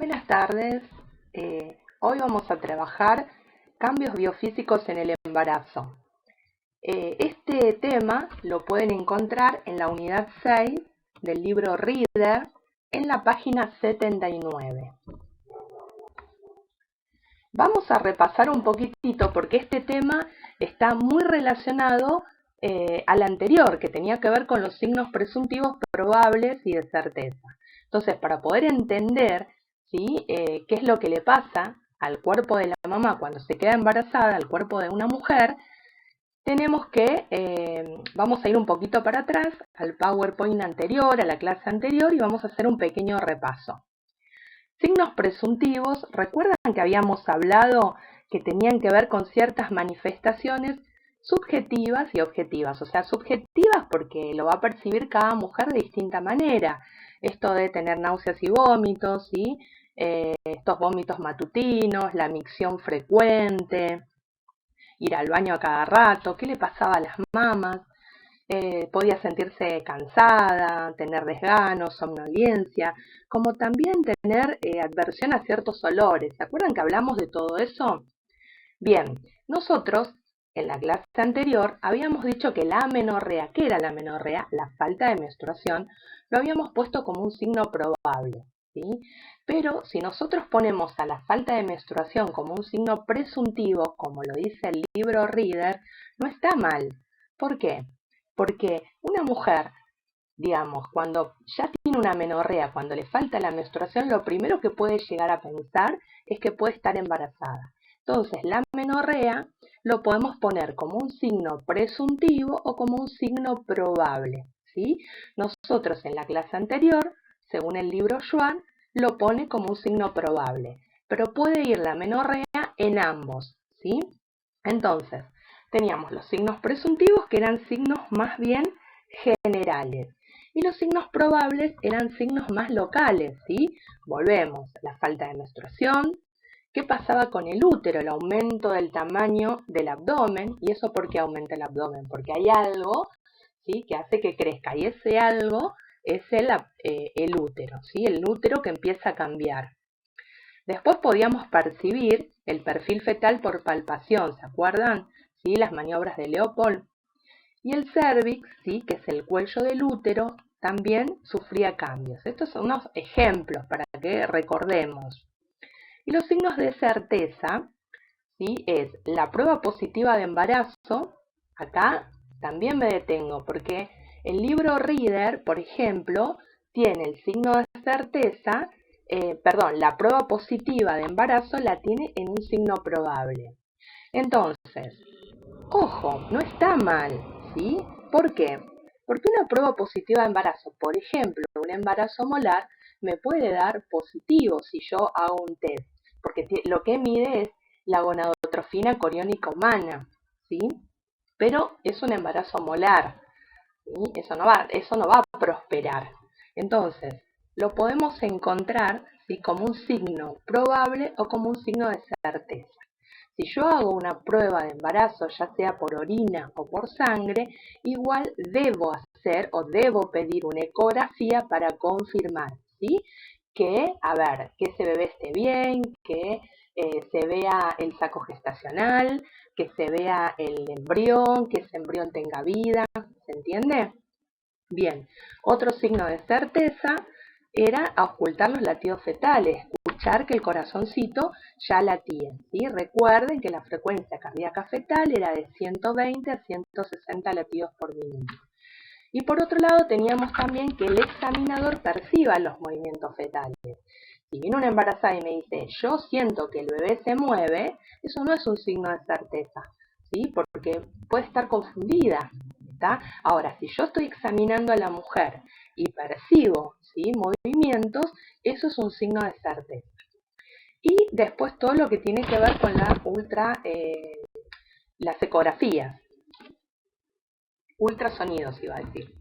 Buenas tardes. Hoy vamos a trabajar cambios biofísicos en el embarazo. Este tema lo pueden encontrar en la unidad 6 del libro Reader en la página 79. Vamos a repasar un poquitito porque este tema está muy relacionado al anterior, que tenía que ver con los signos presuntivos, probables y de certeza. Entonces, para poder entender qué es lo que le pasa al cuerpo de la mamá cuando se queda embarazada, al cuerpo de una mujer, tenemos que, vamos a ir un poquito para atrás, al PowerPoint anterior, a la clase anterior, y vamos a hacer un pequeño repaso. Signos presuntivos, recuerdan que habíamos hablado que tenían que ver con ciertas manifestaciones subjetivas y objetivas. O sea, subjetivas porque lo va a percibir cada mujer de distinta manera. Esto de tener náuseas y vómitos, ¿sí? Estos vómitos matutinos, la micción frecuente, ir al baño a cada rato, qué le pasaba a las mamas. Podía sentirse cansada, tener desgano, somnolencia, como también tener adversión a ciertos olores. ¿Se acuerdan que hablamos de todo eso? Bien, nosotros en la clase anterior habíamos dicho que la amenorrea, ¿qué era la amenorrea? La falta de menstruación, lo habíamos puesto como un signo probable, ¿sí? Pero si nosotros ponemos a la falta de menstruación como un signo presuntivo, como lo dice el libro Reader, no está mal. ¿Por qué? Porque una mujer, digamos, cuando ya tiene una amenorrea, cuando le falta la menstruación, lo primero que puede llegar a pensar es que puede estar embarazada. Entonces, la amenorrea lo podemos poner como un signo presuntivo o como un signo probable, ¿sí? Nosotros en la clase anterior, según el libro Schwann, lo pone como un signo probable, pero puede ir la amenorrea en ambos, ¿sí? Entonces, teníamos los signos presuntivos, que eran signos más bien generales, y los signos probables eran signos más locales, ¿sí? Volvemos, la falta de menstruación. ¿Qué pasaba con el útero? El aumento del tamaño del abdomen. ¿Y eso por qué aumenta el abdomen? Porque hay algo, ¿sí?, que hace que crezca, y ese algo es el útero, ¿sí? El útero que empieza a cambiar. Después podíamos percibir el perfil fetal por palpación, ¿se acuerdan? ¿Sí? Las maniobras de Leopold. Y el cérvix, ¿sí?, que es el cuello del útero, también sufría cambios. Estos son unos ejemplos para que recordemos. Y los signos de certeza, ¿sí?, es la prueba positiva de embarazo. Acá también me detengo porque el libro Reader, por ejemplo, tiene el signo de certeza, la prueba positiva de embarazo la tiene en un signo probable. Entonces, ojo, no está mal, ¿sí? ¿Por qué? Porque una prueba positiva de embarazo, por ejemplo, un embarazo molar, me puede dar positivo si yo hago un test, porque lo que mide es la gonadotrofina coriónica humana, ¿sí? Pero es un embarazo molar, ¿sí? Eso no va a prosperar. Entonces, lo podemos encontrar, ¿sí?, como un signo probable o como un signo de certeza. Si yo hago una prueba de embarazo, ya sea por orina o por sangre, igual debo hacer o debo pedir una ecografía para confirmar, ¿sí?, que ese bebé esté bien, que se vea el saco gestacional, que se vea el embrión, que ese embrión tenga vida, ¿se entiende? Bien, otro signo de certeza era ocultar los latidos fetales, escuchar que el corazoncito ya latía, ¿sí? Recuerden que la frecuencia cardíaca fetal era de 120 a 160 latidos por minuto. Y por otro lado teníamos también que el examinador perciba los movimientos fetales. Si viene una embarazada y me dice, yo siento que el bebé se mueve, eso no es un signo de certeza, ¿sí?, porque puede estar confundida, ¿está? Ahora, si yo estoy examinando a la mujer y percibo, ¿sí?, movimientos, eso es un signo de certeza. Y después todo lo que tiene que ver con las ecografías, ultrasonidos iba a decir.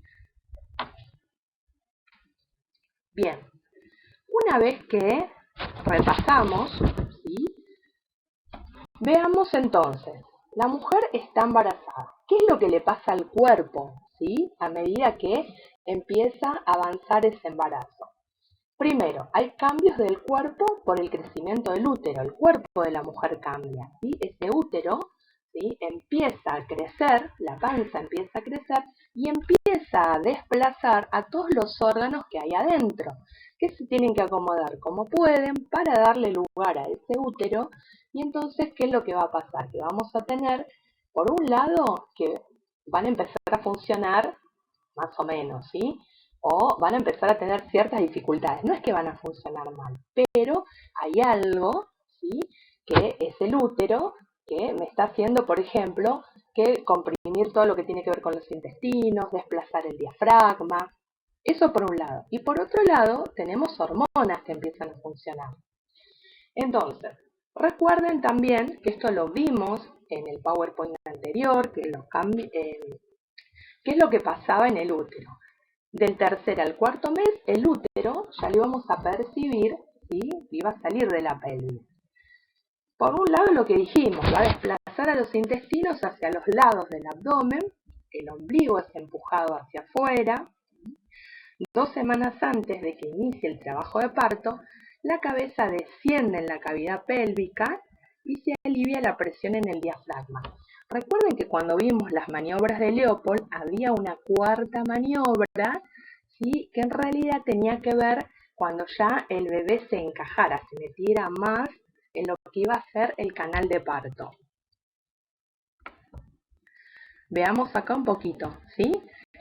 Bien, una vez que repasamos, ¿sí?, veamos entonces, la mujer está embarazada. ¿Qué es lo que le pasa al cuerpo, ¿sí?, a medida que empieza a avanzar ese embarazo? Primero, hay cambios del cuerpo por el crecimiento del útero, el cuerpo de la mujer cambia, ¿sí? Ese útero, ¿sí?, empieza a crecer, la panza empieza a crecer y empieza a desplazar a todos los órganos que hay adentro, que se tienen que acomodar como pueden para darle lugar a ese útero. Y entonces, ¿qué es lo que va a pasar? Que vamos a tener, por un lado, que van a empezar a funcionar más o menos, ¿sí? O van a empezar a tener ciertas dificultades. No es que van a funcionar mal, pero hay algo, ¿sí?, que es el útero, que me está haciendo, por ejemplo, que comprimir todo lo que tiene que ver con los intestinos, desplazar el diafragma. Eso por un lado. Y por otro lado, tenemos hormonas que empiezan a funcionar. Entonces, recuerden también que esto lo vimos en el PowerPoint anterior, que ¿qué es lo que pasaba en el útero? Del tercer al cuarto mes, el útero ya lo íbamos a percibir, ¿sí?, iba a salir de la pelvis. Por un lado, lo que dijimos, va a desplazar a los intestinos hacia los lados del abdomen, el ombligo es empujado hacia afuera. 2 semanas antes de que inicie el trabajo de parto, la cabeza desciende en la cavidad pélvica y se alivia la presión en el diafragma. Recuerden que cuando vimos las maniobras de Leopold había una cuarta maniobra, ¿sí?, que en realidad tenía que ver cuando ya el bebé se encajara, se metiera más en lo que iba a ser el canal de parto. Veamos acá un poquito, ¿sí?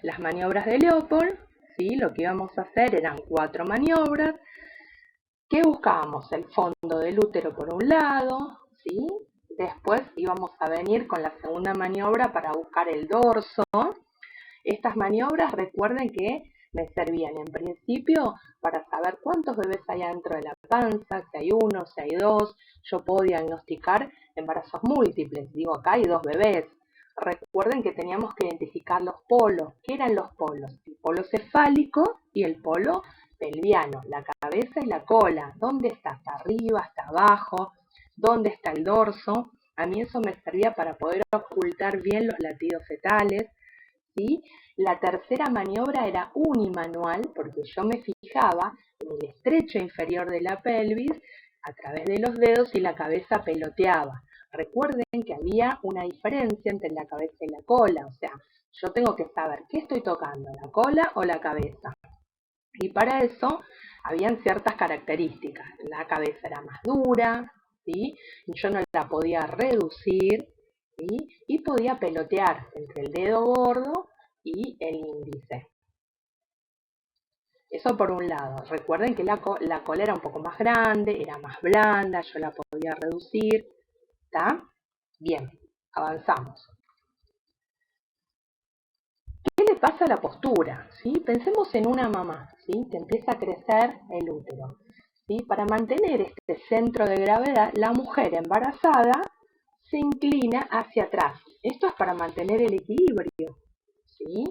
Las maniobras de Leopold, ¿sí? Lo que íbamos a hacer eran 4 maniobras. ¿Qué buscábamos? El fondo del útero por un lado, ¿sí? Después íbamos a venir con la segunda maniobra para buscar el dorso. Estas maniobras, recuerden que me servían en principio para saber cuántos bebés hay dentro de la panza, si hay uno, si hay dos. Yo puedo diagnosticar embarazos múltiples. Digo, acá hay 2 bebés. Recuerden que teníamos que identificar los polos. ¿Qué eran los polos? El polo cefálico y el polo pelviano, la cabeza y la cola. ¿Dónde está? ¿Está arriba? ¿Está abajo? ¿Dónde está el dorso? A mí eso me servía para poder ocultar bien los latidos fetales, ¿sí? La tercera maniobra era unimanual, porque yo me fijaba en el estrecho inferior de la pelvis a través de los dedos y la cabeza peloteaba. Recuerden que había una diferencia entre la cabeza y la cola, o sea, yo tengo que saber qué estoy tocando, la cola o la cabeza. Y para eso habían ciertas características. La cabeza era más dura, ¿sí? Yo no la podía reducir, ¿sí? Y podía pelotear entre el dedo gordo y el índice. Eso por un lado. Recuerden que la cola era un poco más grande, era más blanda, yo la podía reducir. ¿Está? Bien, avanzamos. ¿Qué le pasa a la postura? ¿Sí? Pensemos en una mamá, ¿sí?, que empieza a crecer el útero, ¿sí? Para mantener este centro de gravedad, la mujer embarazada se inclina hacia atrás. Esto es para mantener el equilibrio, ¿sí?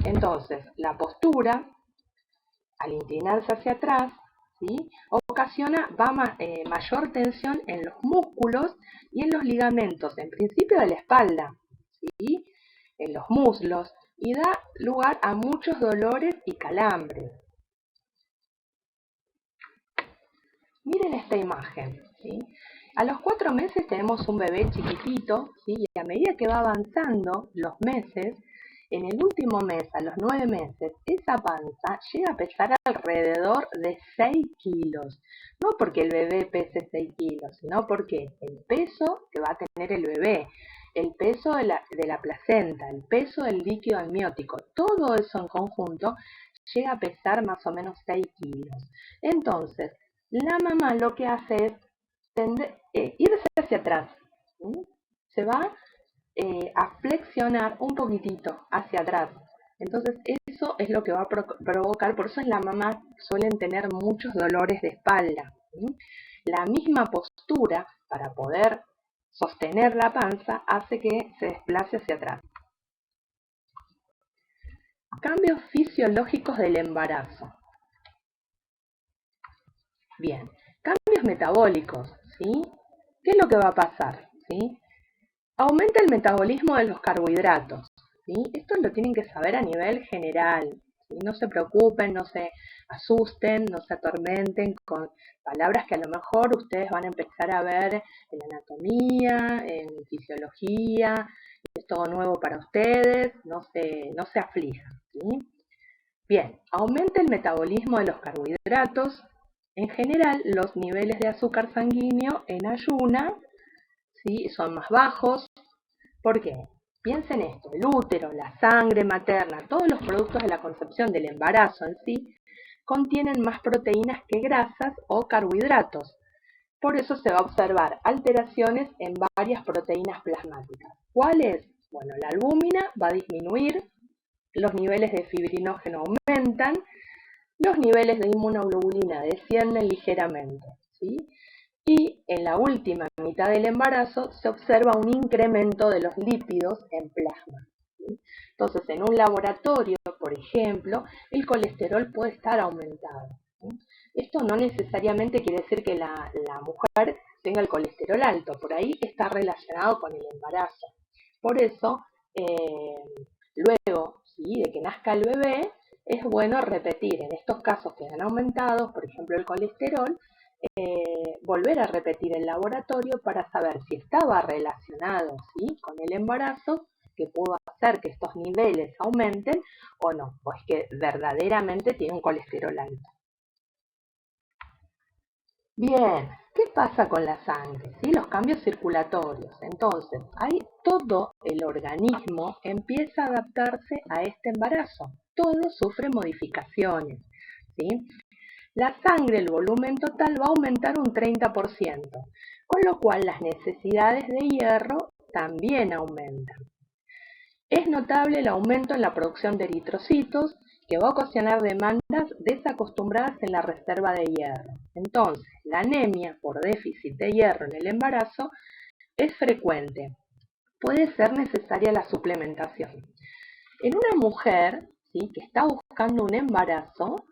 Entonces, la postura, al inclinarse hacia atrás, ¿sí?, ocasiona mayor tensión en los músculos y en los ligamentos, en principio de la espalda, ¿sí?, en los muslos, y da lugar a muchos dolores y calambres. Miren esta imagen, ¿sí? A los 4 meses tenemos un bebé chiquitito, ¿sí? Y a medida que va avanzando los meses, en el último mes, a los 9 meses, esa panza llega a pesar alrededor de 6 kilos. No porque el bebé pese 6 kilos, sino porque el peso que va a tener el bebé, el peso de la placenta, el peso del líquido amniótico, todo eso en conjunto llega a pesar más o menos 6 kilos. Entonces, la mamá lo que hace es irse hacia atrás, ¿sí? Se va a flexionar un poquitito hacia atrás. Entonces eso es lo que va a provocar, por eso en la mamá suelen tener muchos dolores de espalda, ¿sí? La misma postura para poder sostener la panza hace que se desplace hacia atrás. Cambios fisiológicos del embarazo. Bien, cambios metabólicos, ¿sí? ¿Qué es lo que va a pasar? ¿Sí? Aumenta el metabolismo de los carbohidratos, ¿sí? Esto lo tienen que saber a nivel general, ¿sí? No se preocupen, no se asusten, no se atormenten con palabras que a lo mejor ustedes van a empezar a ver en anatomía, en fisiología, es todo nuevo para ustedes, no se aflijan, ¿sí? Bien, aumenta el metabolismo de los carbohidratos. En general, los niveles de azúcar sanguíneo en ayuna, ¿sí?, son más bajos. ¿Por qué? Piensen esto, el útero, la sangre materna, todos los productos de la concepción del embarazo en sí, contienen más proteínas que grasas o carbohidratos. Por eso se va a observar alteraciones en varias proteínas plasmáticas. ¿Cuáles? Bueno, la albúmina va a disminuir, los niveles de fibrinógeno aumentan, los niveles de inmunoglobulina descienden ligeramente, ¿sí? Y en la última mitad del embarazo se observa un incremento de los lípidos en plasma, ¿sí? Entonces, en un laboratorio, por ejemplo, el colesterol puede estar aumentado, ¿sí? Esto no necesariamente quiere decir que la mujer tenga el colesterol alto, por ahí está relacionado con el embarazo. Por eso, luego, ¿sí?, de que nazca el bebé, es bueno repetir en estos casos que han aumentado, por ejemplo el colesterol, volver a repetir el laboratorio para saber si estaba relacionado, ¿sí?, con el embarazo, que pudo hacer que estos niveles aumenten o no, o es que verdaderamente tiene un colesterol alto. Bien, ¿qué pasa con la sangre? ¿Sí? Los cambios circulatorios. Entonces, ahí todo el organismo empieza a adaptarse a este embarazo. Todo sufre modificaciones, ¿sí? La sangre, el volumen total va a aumentar un 30%, con lo cual las necesidades de hierro también aumentan. Es notable el aumento en la producción de eritrocitos, que va a ocasionar demandas desacostumbradas en la reserva de hierro. Entonces, la anemia por déficit de hierro en el embarazo es frecuente. Puede ser necesaria la suplementación. En una mujer, ¿sí?, que está buscando un embarazo,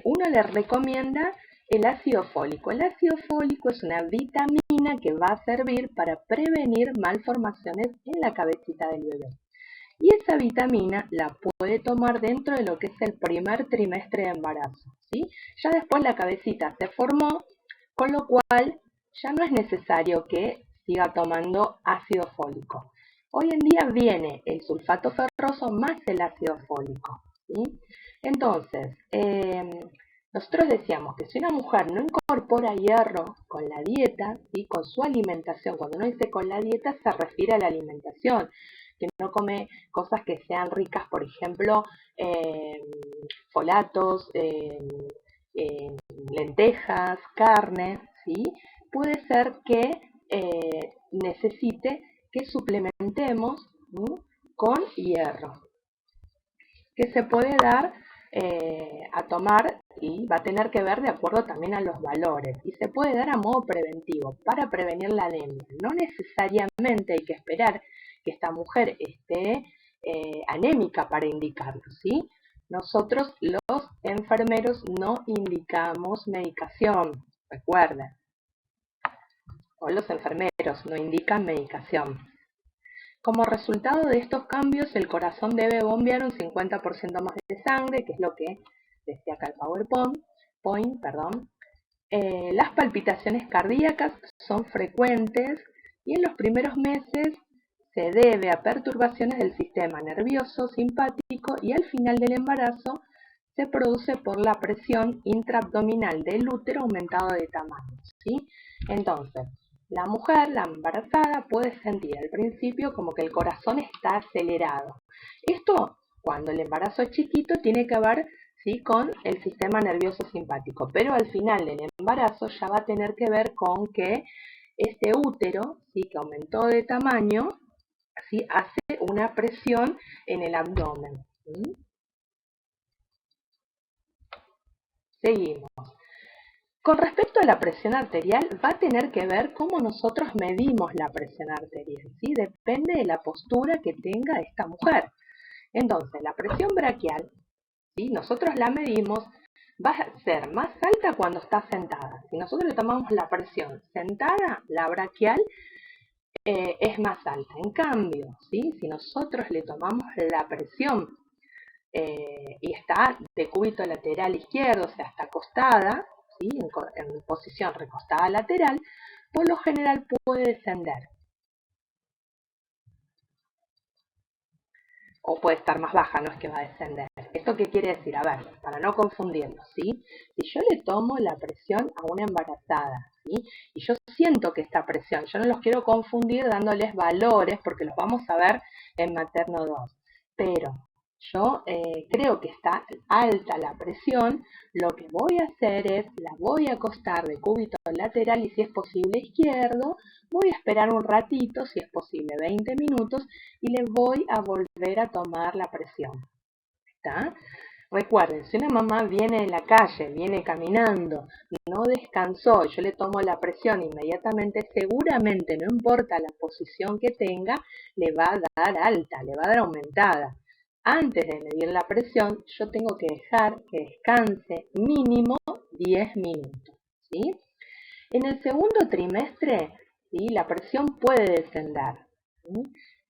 uno le recomienda el ácido fólico. El ácido fólico es una vitamina que va a servir para prevenir malformaciones en la cabecita del bebé. Y esa vitamina la puede tomar dentro de lo que es el primer trimestre de embarazo, ¿sí? Ya después la cabecita se formó, con lo cual ya no es necesario que siga tomando ácido fólico. Hoy en día viene el sulfato ferroso más el ácido fólico, ¿sí? Entonces, nosotros decíamos que si una mujer no incorpora hierro con la dieta, ¿sí?, con su alimentación, cuando uno dice con la dieta se refiere a la alimentación, que no come cosas que sean ricas, por ejemplo, folatos, lentejas, carne, ¿sí? Puede ser que necesite que suplementemos, ¿sí?, con hierro, que se puede dar a tomar y va a tener que ver de acuerdo también a los valores, y se puede dar a modo preventivo para prevenir la anemia. No necesariamente hay que esperar que esta mujer esté anémica para indicarlo, ¿sí? Nosotros los enfermeros no indicamos medicación, recuerden, o los enfermeros no indican medicación. Como resultado de estos cambios, el corazón debe bombear un 50% más de sangre, que es lo que decía acá el PowerPoint. Las palpitaciones cardíacas son frecuentes y en los primeros meses se debe a perturbaciones del sistema nervioso simpático, y al final del embarazo se produce por la presión intraabdominal del útero aumentado de tamaño, ¿sí? Entonces, la mujer, la embarazada, puede sentir al principio como que el corazón está acelerado. Esto, cuando el embarazo es chiquito, tiene que ver, ¿sí?, con el sistema nervioso simpático, pero al final del embarazo ya va a tener que ver con que este útero, ¿sí?, que aumentó de tamaño, ¿sí?, hace una presión en el abdomen, ¿sí? Seguimos. Con respecto a la presión arterial, va a tener que ver cómo nosotros medimos la presión arterial, ¿sí? Depende de la postura que tenga esta mujer. Entonces, la presión braquial, ¿sí?, nosotros la medimos, va a ser más alta cuando está sentada. Si nosotros le tomamos la presión sentada, la braquial es más alta. En cambio, ¿sí?, si nosotros le tomamos la presión y está de cúbito lateral izquierdo, o sea, está acostada, ¿sí? En posición recostada lateral, por lo general puede descender. O puede estar más baja, no es que va a descender. ¿Esto qué quiere decir? A ver, para no confundirlo, ¿sí? Si yo le tomo la presión a una embarazada, ¿sí? Y yo siento que esta presión, yo no los quiero confundir dándoles valores, porque los vamos a ver en Materno 2, pero yo creo que está alta la presión, lo que voy a hacer es, la voy a acostar de cúbito lateral y si es posible izquierdo, voy a esperar un ratito, si es posible 20 minutos, y le voy a volver a tomar la presión. ¿Está? Recuerden, si una mamá viene en la calle, viene caminando, no descansó, yo le tomo la presión inmediatamente, seguramente, no importa la posición que tenga, le va a dar alta, le va a dar aumentada. Antes de medir la presión, yo tengo que dejar que descanse mínimo 10 minutos. ¿Sí? En el segundo trimestre, ¿sí? La presión puede descender. ¿Sí?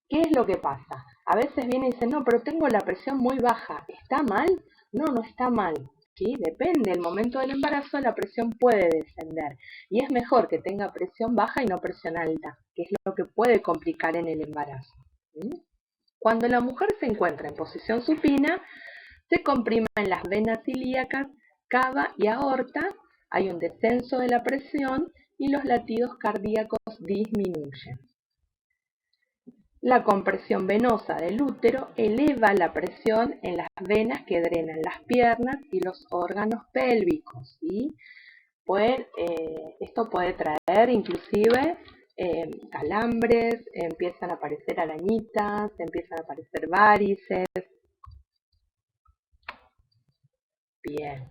¿Qué es lo que pasa? A veces viene y dice, no, pero tengo la presión muy baja. ¿Está mal? No, no está mal. ¿Sí? Depende del momento del embarazo, la presión puede descender. Y es mejor que tenga presión baja y no presión alta, que es lo que puede complicar en el embarazo. ¿Sí? Cuando la mujer se encuentra en posición supina, se comprimen las venas ilíacas, cava y aorta, hay un descenso de la presión y los latidos cardíacos disminuyen. La compresión venosa del útero eleva la presión en las venas que drenan las piernas y los órganos pélvicos. ¿Sí? Esto puede traer inclusive calambres, empiezan a aparecer arañitas, empiezan a aparecer varices. Bien,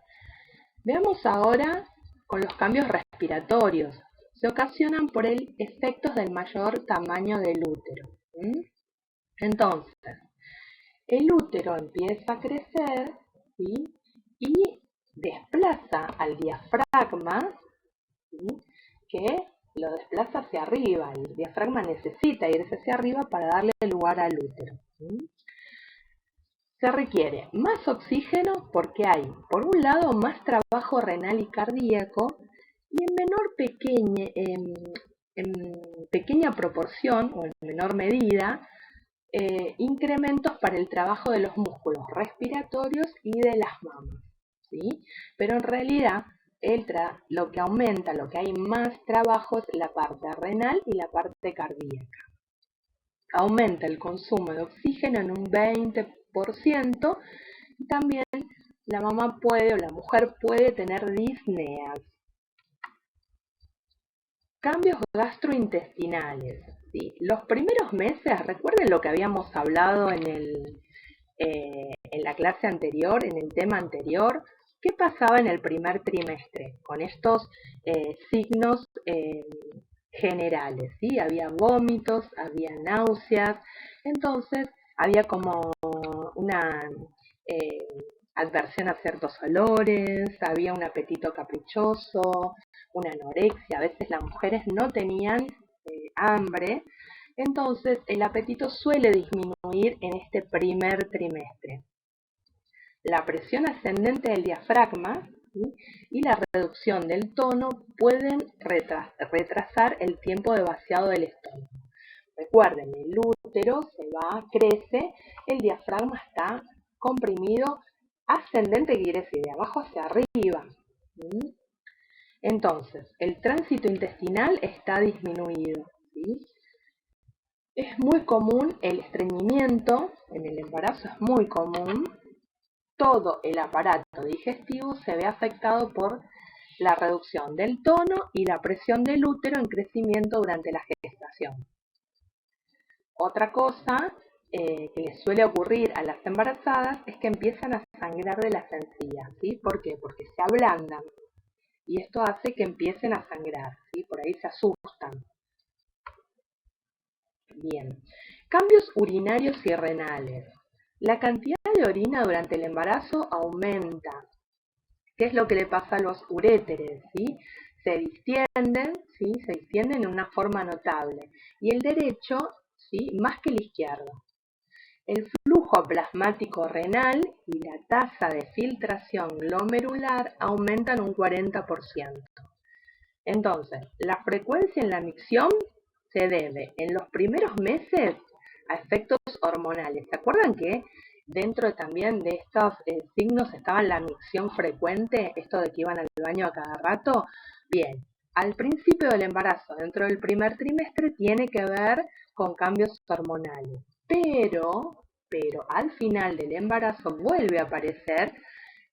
veamos ahora con los cambios respiratorios. Se ocasionan por el efectos del mayor tamaño del útero. Entonces, el útero empieza a crecer, ¿sí? Y desplaza al diafragma, ¿sí? Que lo desplaza hacia arriba. El diafragma necesita irse hacia arriba para darle lugar al útero. ¿Sí? Se requiere más oxígeno porque hay, por un lado, más trabajo renal y cardíaco y en pequeña proporción o en menor medida, incrementos para el trabajo de los músculos respiratorios y de las mamas. ¿Sí? Pero en realidad, lo que aumenta, lo que hay más trabajo es la parte renal y la parte cardíaca. Aumenta el consumo de oxígeno en un 20%, y también la mamá puede o la mujer puede tener disneas. Cambios gastrointestinales. ¿Sí? Los primeros meses, recuerden lo que habíamos hablado en la clase anterior, en el tema anterior, ¿qué pasaba en el primer trimestre con estos signos generales? ¿Sí? Había vómitos, había náuseas, entonces había como una adversión a ciertos olores, había un apetito caprichoso, una anorexia, a veces las mujeres no tenían hambre, entonces el apetito suele disminuir en este primer trimestre. La presión ascendente del diafragma, ¿sí? Y la reducción del tono pueden retrasar el tiempo de vaciado del estómago. Recuerden, el útero se va, crece, el diafragma está comprimido, ascendente quiere decir de abajo hacia arriba. ¿Sí? Entonces, el tránsito intestinal está disminuido. ¿Sí? Es muy común el estreñimiento, en el embarazo es muy común. Todo el aparato digestivo se ve afectado por la reducción del tono y la presión del útero en crecimiento durante la gestación. Otra cosa que les suele ocurrir a las embarazadas es que empiezan a sangrar de las encías. ¿Sí? ¿Por qué? Porque se ablandan y esto hace que empiecen a sangrar. ¿Sí? Por ahí se asustan. Bien. Cambios urinarios y renales. La cantidad de orina durante el embarazo aumenta. ¿Qué es lo que le pasa a los uréteres? ¿Sí? Se distienden, ¿sí? Se distienden en una forma notable. Y el derecho, ¿sí? Más que el izquierdo. el flujo plasmático renal y la tasa de filtración glomerular aumentan un 40%. Entonces, la frecuencia en la micción se debe en los primeros meses a efectos hormonales. ¿Se acuerdan que dentro también de estos signos estaba la micción frecuente, esto de que iban al baño a cada rato? Bien, al principio del embarazo, dentro del primer trimestre, tiene que ver con cambios hormonales, pero al final del embarazo vuelve a aparecer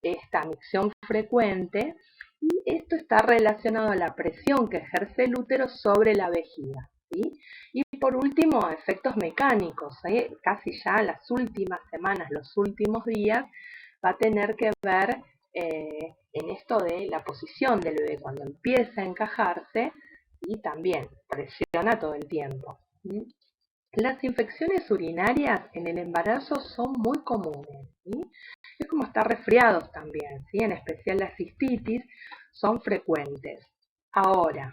esta micción frecuente y esto está relacionado a la presión que ejerce el útero sobre la vejiga, ¿sí? Y por último, efectos mecánicos, casi ya las últimas semanas, los últimos días, va a tener que ver en esto de la posición del bebé cuando empieza a encajarse y también presiona todo el tiempo. ¿Sí? Las infecciones urinarias en el embarazo son muy comunes, ¿sí? Es como estar resfriados también, ¿sí? En especial la cistitis son frecuentes. Ahora,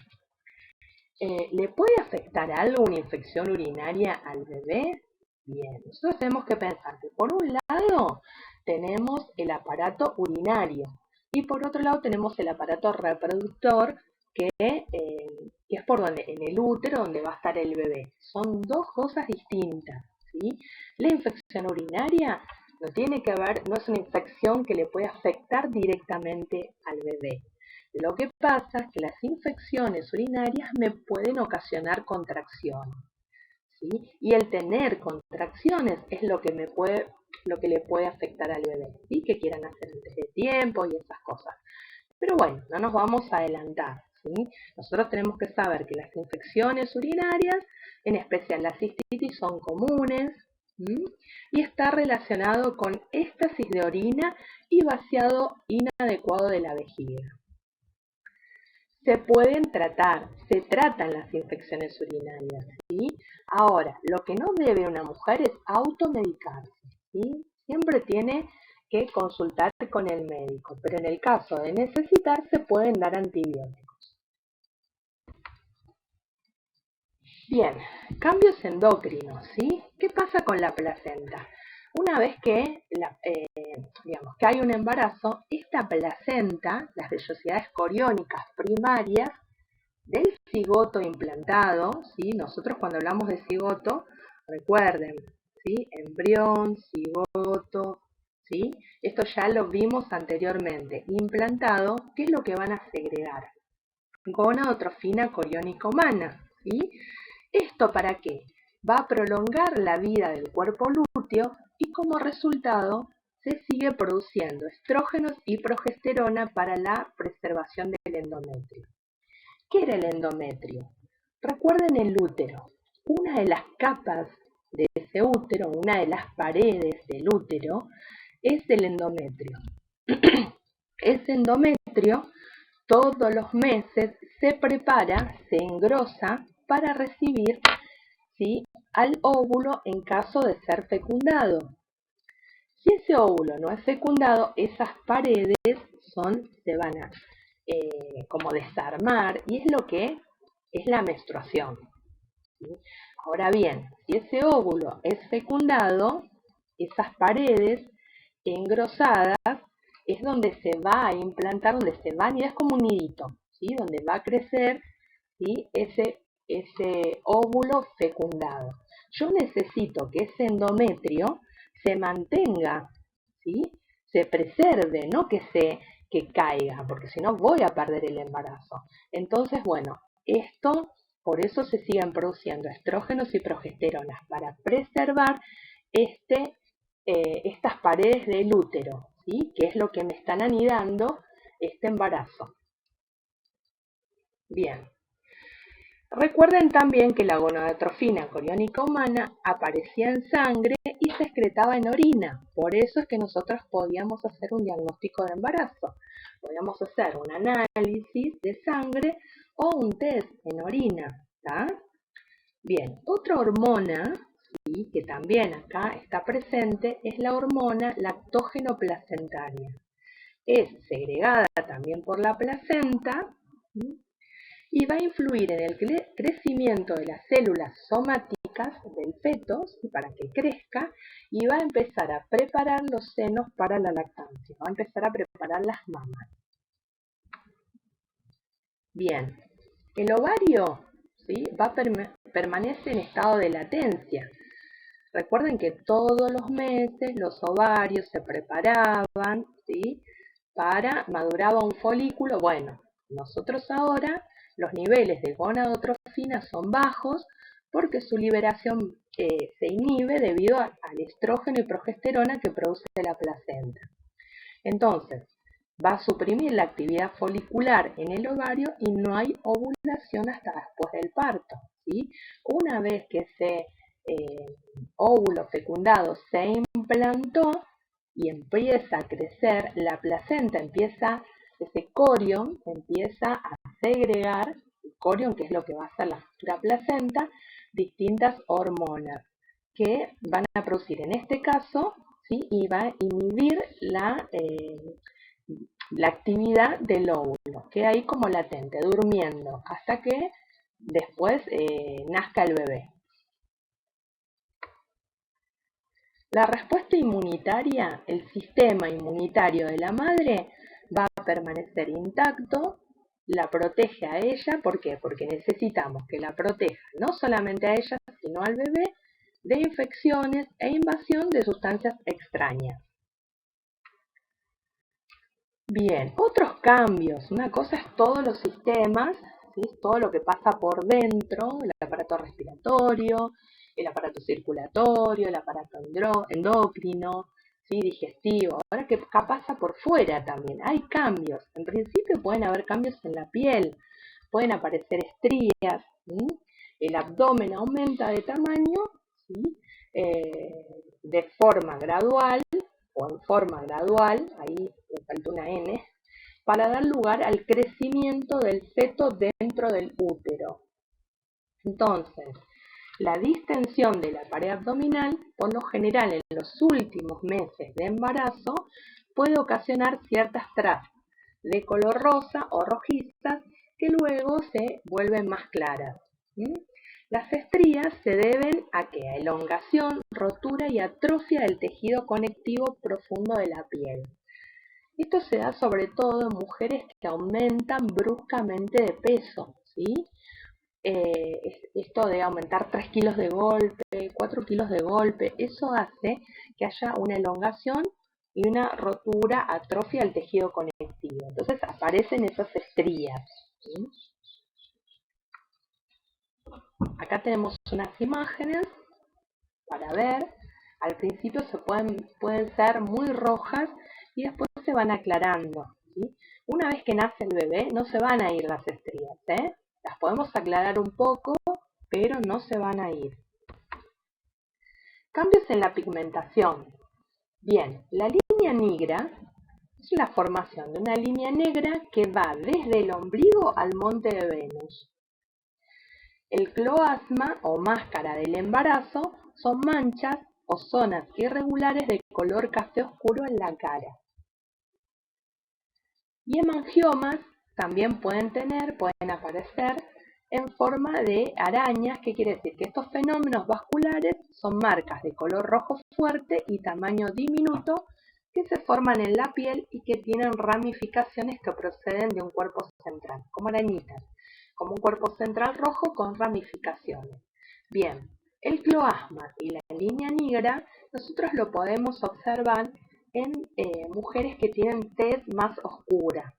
¿le puede afectar algo una infección urinaria al bebé? Bien, nosotros tenemos que pensar que por un lado tenemos el aparato urinario y por otro lado tenemos el aparato reproductor que es por donde, en el útero donde va a estar el bebé. Son dos cosas distintas, ¿sí? La infección urinaria no tiene que ver, no es una infección que le puede afectar directamente al bebé. Lo que pasa es que las infecciones urinarias me pueden ocasionar contracciones, ¿sí? Y el tener contracciones es lo que le puede afectar al bebé, ¿sí? Que quieran hacer antes de tiempo y esas cosas. Pero bueno, no nos vamos a adelantar, ¿sí? Nosotros tenemos que saber que las infecciones urinarias, en especial la cistitis, son comunes, ¿sí? Y está relacionado con éstasis de orina y vaciado inadecuado de la vejiga. Se pueden tratar, se tratan las infecciones urinarias, ¿sí? Ahora, lo que no debe una mujer es automedicarse, ¿sí? Siempre tiene que consultar con el médico, pero en el caso de necesitar se pueden dar antibióticos. Bien, cambios endocrinos, ¿sí? ¿Qué pasa con la placenta? Una vez que, digamos, que hay un embarazo, esta placenta, las vellosidades coriónicas primarias del cigoto implantado, ¿sí? Nosotros cuando hablamos de cigoto, recuerden, ¿sí? Embrión, cigoto, ¿sí? Esto ya lo vimos anteriormente. Implantado, ¿qué es lo que van a segregar? Gonadotrofina coriónica humana, ¿sí? ¿Esto para qué? Va a prolongar la vida del cuerpo lúteo y como resultado se sigue produciendo estrógenos y progesterona para la preservación del endometrio. ¿Qué era el endometrio? Recuerden el útero. Una de las capas de ese útero, una de las paredes del útero, es el endometrio. Ese endometrio todos los meses se prepara, se engrosa para recibir, ¿sí?, al óvulo en caso de ser fecundado. Si ese óvulo no es fecundado, esas paredes se van a como desarmar y es lo que es la menstruación, ¿sí? Ahora bien, si ese óvulo es fecundado, esas paredes engrosadas es donde se va a implantar, donde se van, y es como un nidito, ¿sí? Donde va a crecer, ¿sí?, ese óvulo fecundado. Yo necesito que ese endometrio se mantenga, ¿sí?, se preserve, no que caiga, porque si no voy a perder el embarazo. Entonces, bueno, por eso se siguen produciendo estrógenos y progesteronas, para preservar estas paredes del útero, ¿sí?, que es lo que me están anidando este embarazo. Bien. Recuerden también que la gonadotrofina coriónica humana aparecía en sangre y se excretaba en orina. Por eso es que nosotros podíamos hacer un diagnóstico de embarazo. Podíamos hacer un análisis de sangre o un test en orina, ¿tá? Bien, otra hormona, ¿sí?, que también acá está presente, es la hormona lactógeno placentaria. Es segregada también por la placenta, ¿sí?, y va a influir en el crecimiento de las células somáticas ováricas del feto, ¿sí? Para que crezca, y va a empezar a preparar los senos para la lactancia, va a empezar a preparar las mamas. Bien, el ovario, ¿sí? Permanece en estado de latencia. Recuerden que todos los meses los ovarios se preparaban, ¿sí? Maduraba un folículo. Bueno, nosotros ahora los niveles de gonadotrofina son bajos porque su liberación se inhibe debido al estrógeno y progesterona que produce la placenta. Entonces, va a suprimir la actividad folicular en el ovario y no hay ovulación hasta después del parto, ¿sí? Una vez que ese óvulo fecundado se implantó y empieza a crecer, la placenta ese corión empieza a segregar, el corión, que es lo que va a hacer la futura placenta, distintas hormonas que van a producir en este caso, ¿sí? Y va a inhibir la actividad del óvulo, queda ahí como latente, durmiendo, hasta que después nazca el bebé. La respuesta inmunitaria, el sistema inmunitario de la madre va a permanecer intacto, la protege a ella. ¿Por qué? Porque necesitamos que la proteja no solamente a ella, sino al bebé de infecciones e invasión de sustancias extrañas. Bien, otros cambios. Una cosa es todos los sistemas, ¿sí? Todo lo que pasa por dentro, el aparato respiratorio, el aparato circulatorio, el aparato endocrino, ¿sí? Digestivo. Ahora, ¿qué pasa por fuera también? Hay cambios. En principio pueden haber cambios en la piel, pueden aparecer estrías, ¿sí? El abdomen aumenta de tamaño, ¿sí? De forma gradual o en forma gradual, ahí me falta una N, para dar lugar al crecimiento del feto dentro del útero. Entonces, la distensión de la pared abdominal, por lo general en los últimos meses de embarazo, puede ocasionar ciertas trazas de color rosa o rojizas que luego se vuelven más claras. Las estrías se deben a que a elongación, rotura y atrofia del tejido conectivo profundo de la piel. Esto se da sobre todo en mujeres que aumentan bruscamente de peso, ¿sí? Esto de aumentar 3 kilos de golpe, 4 kilos de golpe, eso hace que haya una elongación y una rotura, atrofia del tejido conectivo. Entonces aparecen esas estrías, ¿sí? Acá tenemos unas imágenes para ver. Al principio pueden ser muy rojas y después se van aclarando, ¿sí? Una vez que nace el bebé no se van a ir las estrías, ¿eh? Las podemos aclarar un poco, pero no se van a ir. Cambios en la pigmentación. Bien, la línea negra es la formación de una línea negra que va desde el ombligo al monte de Venus. El cloasma o máscara del embarazo son manchas o zonas irregulares de color café oscuro en la cara. Y hemangiomas también pueden aparecer en forma de arañas. ¿Qué quiere decir? Que estos fenómenos vasculares son marcas de color rojo fuerte y tamaño diminuto que se forman en la piel y que tienen ramificaciones que proceden de un cuerpo central, como arañitas, como un cuerpo central rojo con ramificaciones. Bien, el cloasma y la línea negra nosotros lo podemos observar en mujeres que tienen tez más oscura.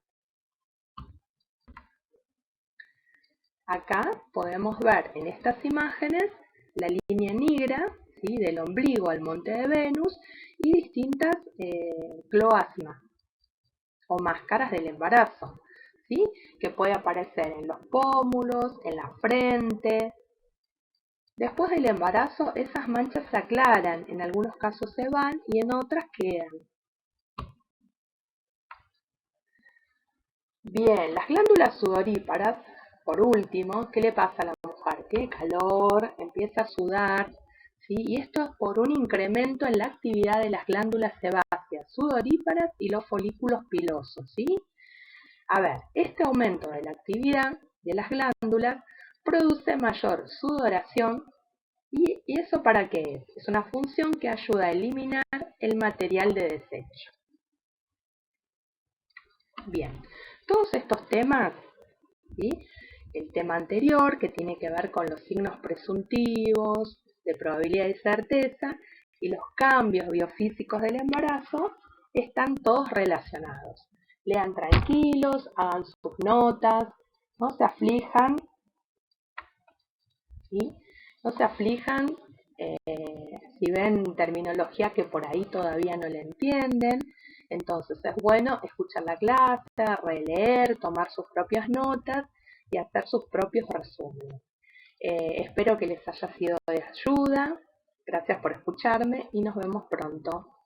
Acá podemos ver en estas imágenes la línea negra, ¿sí? Del ombligo al monte de Venus y distintas cloasmas o máscaras del embarazo, ¿sí? Que puede aparecer en los pómulos, en la frente. Después del embarazo esas manchas se aclaran, en algunos casos se van y en otras quedan. Bien, las glándulas sudoríparas, por último, ¿qué le pasa a la mujer? Tiene calor, empieza a sudar, ¿sí? Y esto es por un incremento en la actividad de las glándulas sebáceas, sudoríparas y los folículos pilosos, ¿sí? A ver, este aumento de la actividad de las glándulas produce mayor sudoración, ¿Y eso para qué es? Es una función que ayuda a eliminar el material de desecho. Bien, todos estos temas, ¿sí? El tema anterior, que tiene que ver con los signos presuntivos, de probabilidad y certeza, y los cambios biofísicos del embarazo, están todos relacionados. Lean tranquilos, hagan sus notas, no se aflijan, ¿sí? No se aflijan si ven terminología que por ahí todavía no le entienden. Entonces es bueno escuchar la clase, releer, tomar sus propias notas y hacer sus propios resúmenes. Espero que les haya sido de ayuda. Gracias por escucharme y nos vemos pronto.